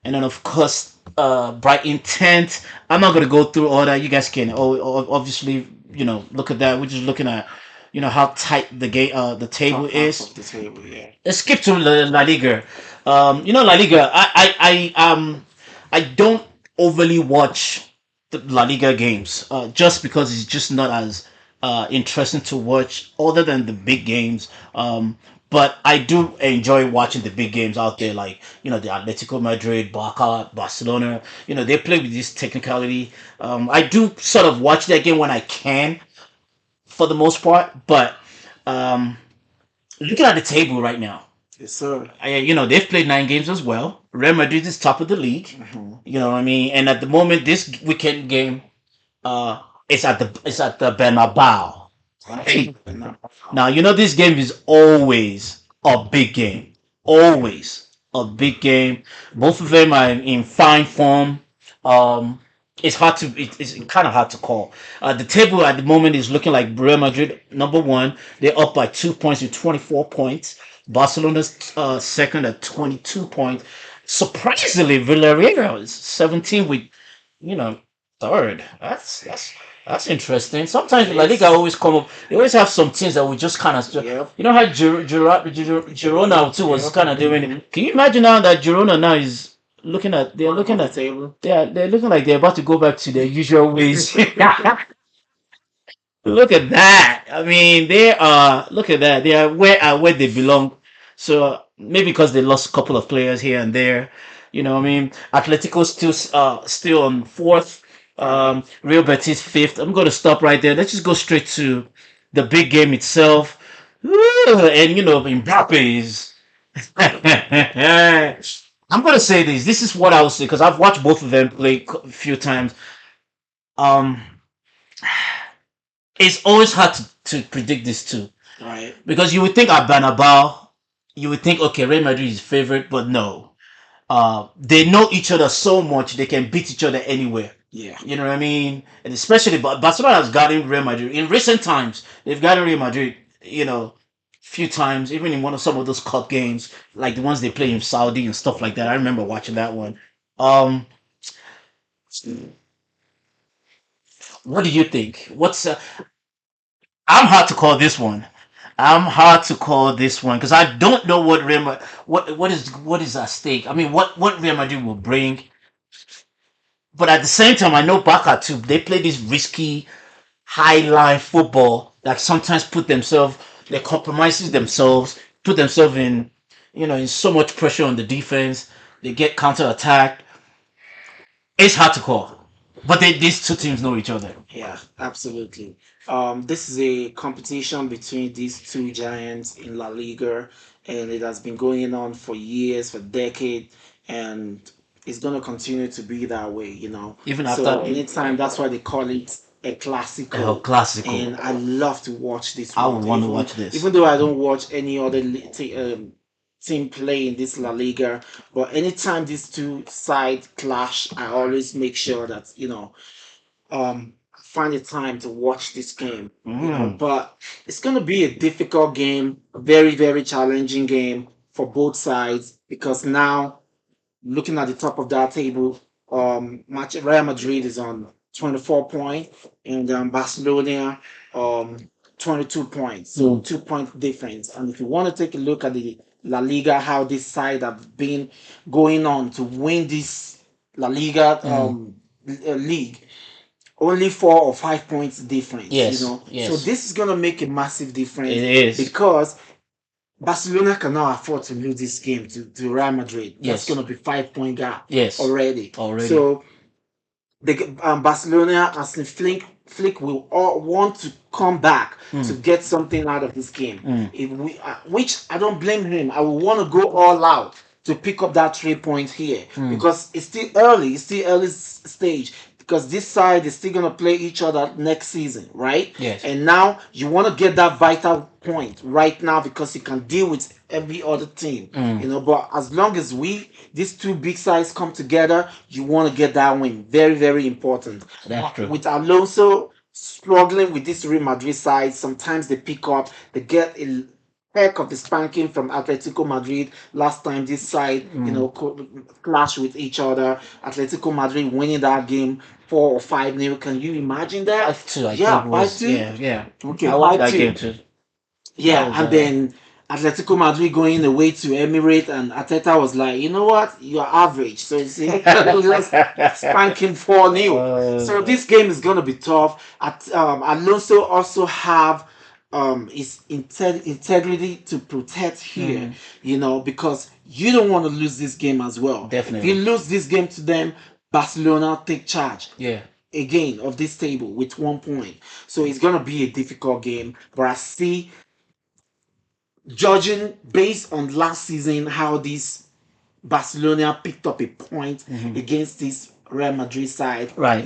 and then of course Brighton 10th. I'm not gonna go through all that. You guys can obviously look at that. We're just looking at you know how tight the table Top half is. of the table, yeah. Let's skip to La Liga. You know La Liga. I don't overly watch the La Liga games just because it's just not as interesting to watch other than the big games. But I do enjoy watching the big games out there, like you know the Atletico Madrid, Barca, Barcelona. You know they play with this technicality. I do sort of watch that game when I can, for the most part. But um, looking at the table right now, Yes, sir. you know they've played 9 games as well. Real Madrid is top of the league. Hmm. You know what I mean? And at the moment, this weekend game, it's at the Bernabeu. Right No. now, you know this game is always a big game. Always a big game. Both of them are in fine form. Um, it's hard to it's kind of hard to call. The table at the moment is looking like Real Madrid number one. They're up by 2 points with 24 points. Barcelona's second at 22 points. Surprisingly, Villarreal is 17 with you know third. That's interesting. Sometimes La Liga It's always come up. They always have some teams that we just kind of, yep, you know how Girona too was yep. kind of doing it. Can you imagine now that Girona now is looking at they're Bottom looking of the at table. they're looking like they're about to go back to their usual ways. Look at that. I mean, they are. Look at that. They are where they belong. So maybe because they lost a couple of players here and there, you know. What I mean, Atletico still on fourth. Right. Real Betis fifth. I'm going to stop right there. Let's just go straight to the big game itself. And you know, Mbappe is. I'm going to say this. This is what I would say because I've watched both of them play a few times. Um, it's always hard to predict this too Right. because you would think at Bernabeu, you would think okay, Real Madrid is favorite, but no. They know each other so much they can beat each other anywhere. Yeah. You know what I mean? And especially, Barcelona has gotten Real Madrid in recent times. They've gotten Real Madrid, you know, few times, even in one of some of those cup games, like the ones they play in Saudi and stuff like that. I remember watching that one. Um, what do you think? I'm hard to call this one. I'm hard to call this one because I don't know what what is at stake. I mean, what Real Madrid will bring, but at the same time, I know Barca too. They play this risky high line football that sometimes they compromises themselves, put themselves in, in so much pressure on the defense. They get counter attacked. It's hard to call, but these two teams know each other. Yeah, absolutely. This is a competition between these two giants in La Liga, and it has been going on for years, for decades, and it's going to continue to be that way, you know. Even So after anytime, that's why they call it a El classico, Clasico, and I love to watch this I one. would want to Even watch this. even though I don't watch any other team play in this La Liga, but anytime these two sides clash, I always make sure that find the time to watch this game. Mm. But it's gonna be a difficult game, a very, very challenging game for both sides because now looking at the top of that table, Real Madrid is on 24 points and Barcelona 22 points. So 2 point difference. And if you want to take a look at the La Liga, how this side have been going on to win this La Liga league, only 4 or 5 points difference, Yes, So yes, this is gonna make a massive it difference is. because Barcelona cannot afford to lose this game to Real Madrid. That's Yes, gonna be 5 point gap yes, already. already. So the Barcelona as in Flick will all want to come back to Mm, get something out of this game. mm, If we, which I don't blame him. I will want to go all out to pick up that 3 points here mm. because it's still early. It's still early stage because this side is still gonna play each other next season, right? Yes. And now you want to get that vital point right now because you can deal with every other team, Mm, But as long as these two big sides come together, you want to get that win. Very, very important. that's true. With Alonso struggling with this Real Madrid side, sometimes they pick up, they get heck of a spanking from Atletico Madrid last time this side, Mm. clash with each other. Atletico Madrid winning that game 4 or 5-0. Can you imagine that? 5-2, I think Yeah, it five was. two. Yeah, yeah. Okay, I watched five that two. game too. That Yeah, was and then Atletico Madrid going away to Emirates, and Ateta was like, you know what, you're average. So you see, just spanking 4-0. So uh, this game is gonna be tough. Alonso also have his integrity to protect here, mhm, because you don't want to lose this game as well. If you definitely. lose this game to them, Barcelona take charge Yeah. again of this table with 1 point. So it's gonna be a difficult game. But I see, judging based on last season, how this Barcelona picked up a point Hmm. against this Real Madrid side, Right.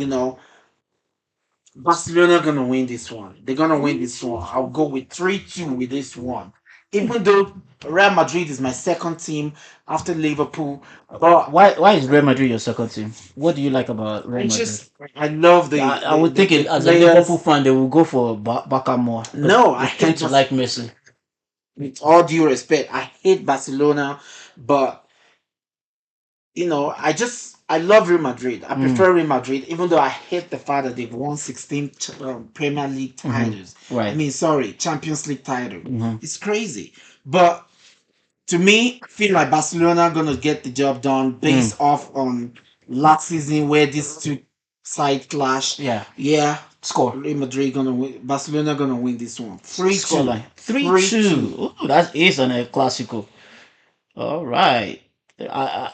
Barcelona gonna win this one. They're gonna win this one. I'll go with 3-2 with this one. Even though Real Madrid is my second team after Liverpool, but Why is Real Madrid your second team? What do you like about Real I Madrid? just I love I would think the as a Liverpool players. fan they will go for Barca more because No, I they tend hate to like Messi. with all due respect, I hate Barcelona, but I love Real Madrid. I Mm, prefer Real Madrid, even though I hate the fact that they've won 16 Premier League hmm. titles. I Right. mean, sorry, Champions League title. Hmm. It's crazy. But to me, I feel like Barcelona gonna get the job done Mm, based off on last season where these two side clash. yeah. Yeah, Score. Real Madrid gonna win. Barcelona gonna win this one. 3-2. Scoreline. 3-2. 3-2. Ooh, that is an Elclasico. All right. At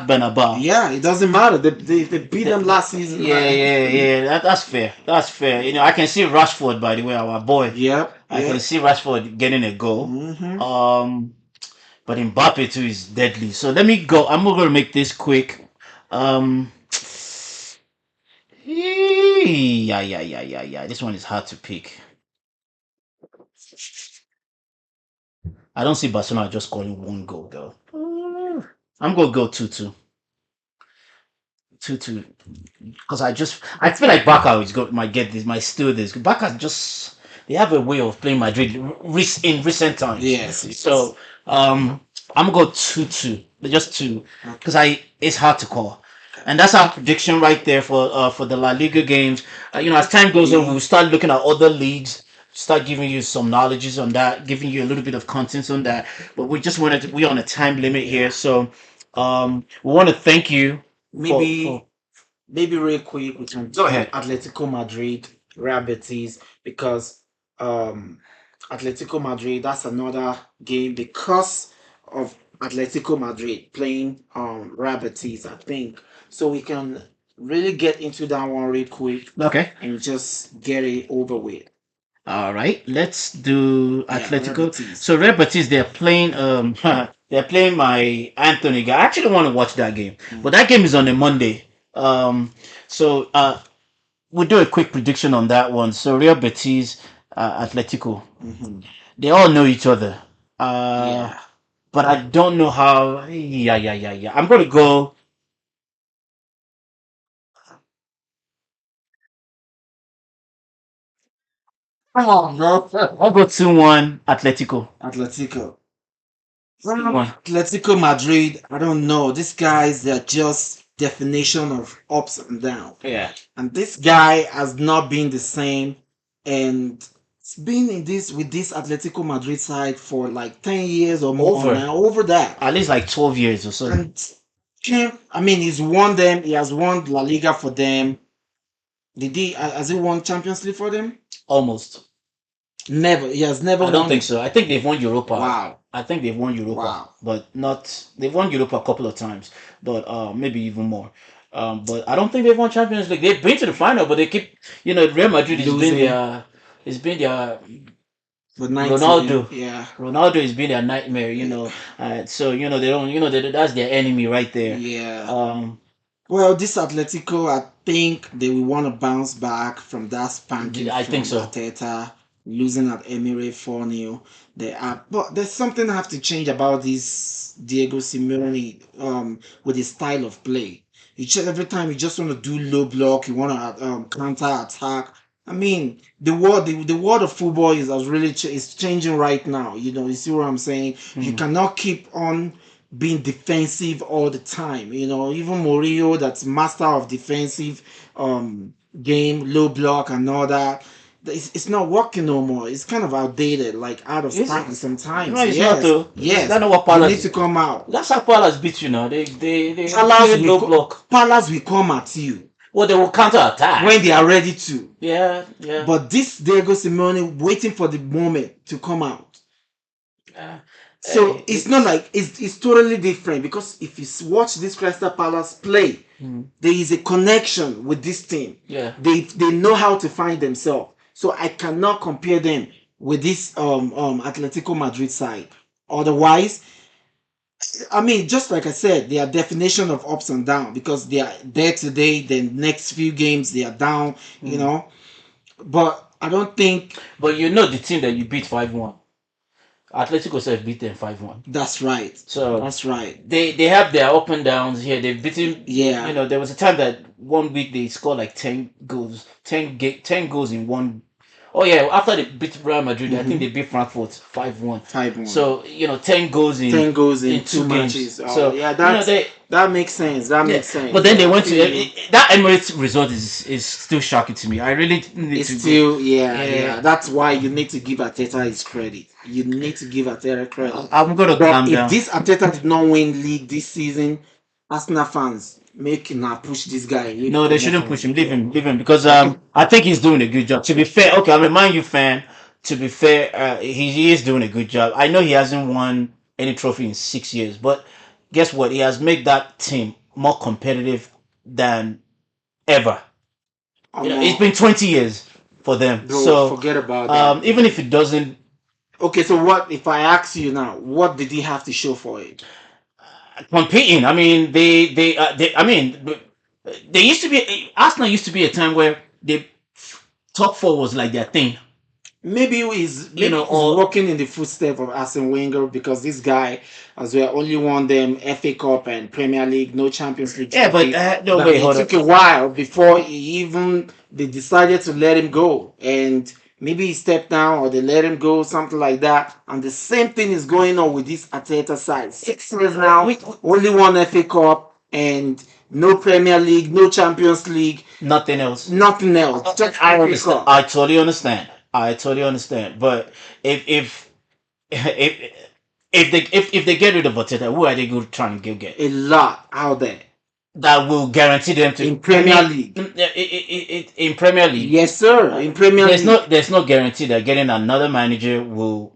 Benabar. Yeah, it doesn't matter. They beat them last season. Yeah, yeah, yeah. That's fair. That's fair. I can see Rashford, by the way, our boy. Yep, I can yep. see Rashford getting a goal. Hmm. Um, but Mbappe too is deadly. So let me go. I'm going to make this quick. Um, yeah, yeah, yeah, yeah, yeah. This one is hard to pick. I don't see Barcelona just scoring one goal though. I'm gonna go 2-2. 2-2. Because I feel like Barca is might get this, might steal this. Barca just they have a way of playing Madrid in recent times. Yes, yes. So I'm gonna go 2-2, just two, because Okay. I it's hard to call, and that's our prediction right there for the La Liga games. As time goes on, Yeah. we'll start looking at other leagues. Start giving you some knowledges on that, giving you a little bit of content on that. But we're on a time limit here, Yeah. so we want to thank you for Maybe maybe real quick we can go do ahead. Atletico Madrid, Real Betis, because um Atletico Madrid, that's another game because of Atletico Madrid playing Real Betis, I think. So we can really get into that one real quick Okay. and just get it over with. All right, let's do Yeah, Real Atletico. Betis. So Real Betis, they're playing they're playing my Anthony guy. I actually want to watch that game, but Mm. that game is on a Monday. So we'll do a quick prediction on that one. So Real Betis, Atletico, Hmm. they all know each other. Uh, Yeah. but I don't know how. Yeah, yeah, yeah, yeah. I'm gonna go. Come on, bro. I'll go 2-1 Atletico. Atletico. 2-1. Atletico Madrid, I don't know. These guys, they're just definition of ups and downs. Yeah. And this guy has not been the same. And it's been in this with this Atletico Madrid side for like 10 years or more Over now, over that. at least like 12 years or so. And I mean, he's won them. He has won La Liga for them. Has he won Champions League for them? Almost. Never. He has never I don't won. think so. I think they've won Europa. Wow. I think they've won Europa, Wow. but not. They've won Europa a couple of times, but maybe even more. But I don't think they've won Champions League. They've been to the final, but they keep. Real Madrid has been Losing their. It's been their for 19. Ronaldo. Yeah. Ronaldo has been their nightmare. So they don't. That's their enemy right there. Yeah. Um, Well, this Atletico, I think they will want to bounce back from that spanking I think from so. Ateta, losing at Emirates 4-0. But there's something I have to change about this Diego Simeone with his style of play. Every time you just want to do low block, you want to counter attack. I mean, the world of football is has really is changing right now. You see what I'm saying? You Hmm. cannot keep on being defensive all the time. Even Mourinho, that's master of defensive game, low block and all that. It's not working no more. It's kind of outdated, like out of It's style no, sometimes. it's not Yes, though. yes. That's not what You need Palace. to come out. That's how Palace beat you now. They Palace play will low block. Palace will come at you Well, they will counter when attack. they are ready to. Yeah, yeah. But this Diego Simeone waiting for the moment to come out. Uh, So it's not it's like it's totally different because if you watch this Crystal Palace play, mm, there is a connection with this team. yeah. They know how to find themselves. So I cannot compare them with this Atletico Madrid side. Otherwise, I mean, just like I said, they are definition of ups and down because they are there today. Then next few games they are down. You Mm. know, but I don't think But you know the team that you beat 5-1. Atletico self beat them 5-1. that's right. So That's right. they have their up and downs here. They've beaten. Yeah. There was a time that one week they scored like 10 goals, 10 goals in one. Oh yeah, after they beat Real Madrid, I think Mm-hmm. they beat Frankfurt 5-1. 5-1. So 10 goals in 10 goes in two two games. matches. Oh, So yeah, they that makes sense. That yeah. makes But sense. then they Yeah, I went to feel you. that Emirates result is still shocking to me. I really need It's to go. still, yeah, Yeah, yeah. That's why you need to give Ateta his credit. You need to give Ateta credit. I'm gonna But calm if down. this Ateta did not win league this season, Arsenal fans make now push this guy away No, they come off shouldn't from push him. Leave FPL. him. Leave him because I think he's doing a good job. To be fair, okay, I'm a Man U fan. To be fair, he is doing a good job. I know he hasn't won any trophy in 6 years, but guess what? He has made that team more competitive than ever. It's been 20 years for them. Bro, So forget about that, even if man. it doesn't Okay, so what if I ask you now? What did he have to show for it? competing, I mean, I mean, they used to be Arsenal used to be a time where the top four was like their thing. Maybe he's Or walking in the footsteps of Arsene Wenger because this guy as well only won them FA Cup and Premier League, no Champions League yeah, but trophy. no, That wait, it hold took up. a while before they decided to let him go, and maybe he stepped down or they let him go, something like that. And the same thing is going on with this Ateta side. 6 years now, We only one FA Cup and no Premier League, no Champions League, nothing else. nothing else, just I FA understand. Cup. I totally understand. I totally understand. But if if if they get rid of Arteta, who are they going to try and go get? A lot out there That will guarantee them to. in I Premier mean, League. in Premier League, Yes, sir. In Premier League. there's no guarantee that getting another manager will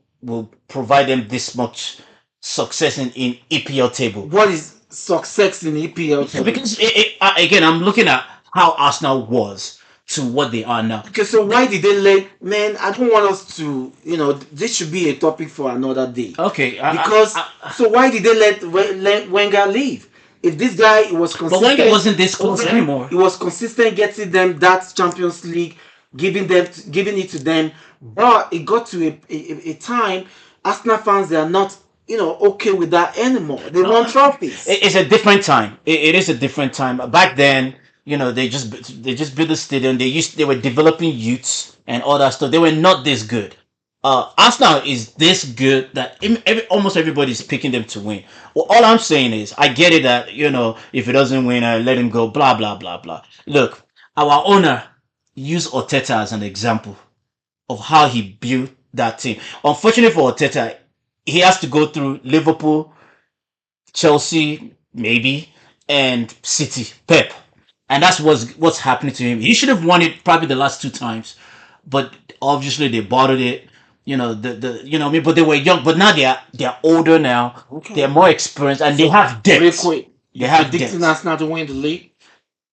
provide them this much success in EPL table. What is success in EPL table? Because again, I'm looking at how Arsenal was to what they are now. Okay, so why did they let man? I don't want us to, this should be a topic for another day. Okay, Because so why did they let Wenger leave? If this guy was but Wenger consistent, wasn't this close anymore. he was consistent getting them that Champions League, giving it to them. But it got to a time, Arsenal fans they are not, okay with that anymore. They want trophies. It's a different time. It is a different time. Back then, they just built the stadium. They were developing youths and all that stuff. They were not this good. Arsenal is this good that almost everybody's picking them to win. Well, all I'm saying is, I get it that if he doesn't win, let him go. Blah blah blah blah. Look, our owner used Oteta as an example of how he built that team. Unfortunately for Oteta, he has to go through Liverpool, Chelsea, maybe, and City, Pep. And that's what's happening to him. He should have won it probably the last two times, but obviously they bottled it. What I mean, but they were young, but now they're older now. They're Okay. more experienced, and they So have real depth. quick, They you have predicting depth. us not to win the league?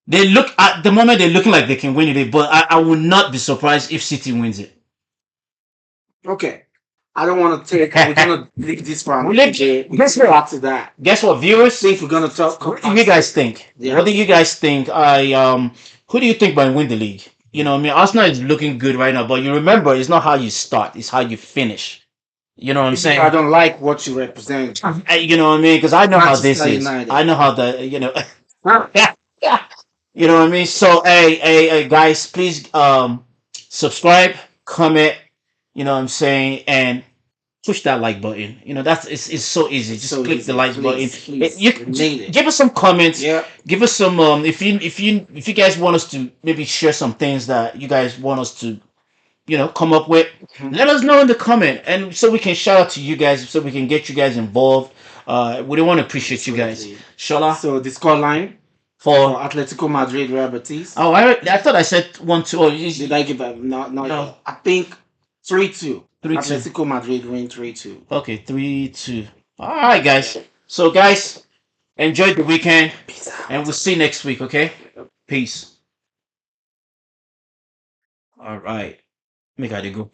They look at the moment they're looking like they can win it, but I would not be surprised if City wins it. Okay. I don't want to take. We're gonna leave this for We another live. day. We can Guess come what? back to that. Guess what, I viewers? think we're gonna talk. Come What do back you to guys that. think? Yeah. What do you guys think? Who do you think might win the league? I mean, Arsenal is looking good right now, but you remember, it's not how you start; it's how you finish. You know what I'm Maybe I saying? don't like what you represent. You know what I mean? Because I know how this Manchester is. I United. know how yeah, yeah. You know what I mean? So, hey, guys, please subscribe, comment, you know what I'm saying, and push that like button. You know, it's so easy. It's Just so click the easy. like button. Please, please, You we need it. give us some comments. Yep. Give us some if you guys want us to maybe share some things that you guys want us to come up with. Mhm. Let us know in the comment, and so we can shout out to you guys, so we can get you guys involved. We don't want to appreciate you guys. Absolutely. Shola So the score line for for Atletico Madrid Real Betis. oh I thought I said 1-2. Oh, Did I give a no? No, no I think 3-2. 3-2. Atletico Madrid win 3-2. Okay, 3-2. All right, guys. So guys, enjoy the weekend, Peace and we'll out. see you next week. Okay, peace. All right, make I dey go.